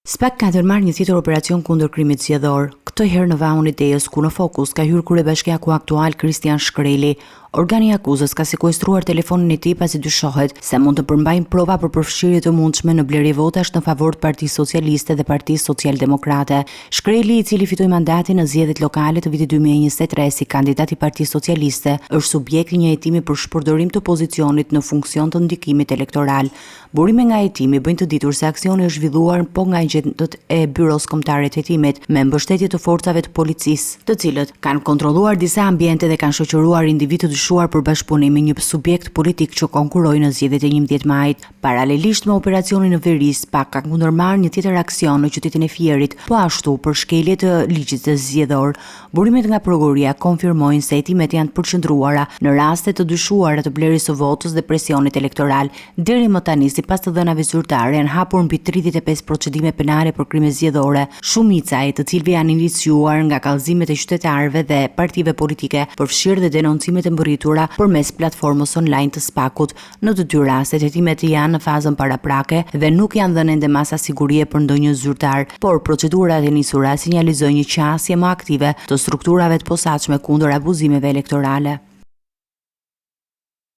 SPAK ka ndërmarrë një tjetër operacion kundër krimit zgjedhor, këtë herë në vahun e Dejës, ku në fokus ka hyrë kryebashkiaku aktual Kristian Shkreli. Organi i akuzës ka sekuestruar telefonin e tij pasi dyshohet se mund të përmbajnë prova për përfshirje të mundshme në blerje votash në favor të Partisë Socialiste dhe Partisë Socialdemokrate. Shkreli, i cili fitoi mandatin në zgjedhjet lokale të vitit 2023 si kandidat i Partisë Socialiste, është subjekt i një hetimi për shpërdorim të pozicionit në funksion të ndikimit elektoral. Burime nga hetimi bëjnë të ditur se aksioni është zhvilluar po nga agentët e Byros Kombëtare të Hetimit me mbështetje të forcave të policisë, të cilët kanë kontrolluar disa ambiente dhe kanë shoqëruar individë të dyshuar për bashkëpunim me një subjekt politik që konkurroi në zgjedhjet e 11 majit. Paralelisht me operacionin në Veri, SPAK ka ndërmarrë një tjetër aksion në qytetin e Fierit, po ashtu për shkelje të ligjit të zgjedhor. Burimet nga prokuroria konfirmojnë se hetimet janë të përqendruara në raste të dyshuara të blerjes së votës dhe presionit elektoral. Deri më tani, sipas të dhënave zyrtare, janë hapur mbi 35 procedime penale për krime zgjedhore, shumica e të cilëve janë iniciuar nga kallëzimet e qytetarëve dhe partive politike për fshirje dhe denoncimet e mbërritura përmes platformës online të SPAK-ut. Në të dy rastet, hetimet janë në fazën paraprake dhe nuk janë dhënë ende masa sigurie për ndonjë zyrtar, por procedurat e nisura sinjalizojnë një qasje më aktive të strukturave të posaçme kundër abuzimeve elektorale.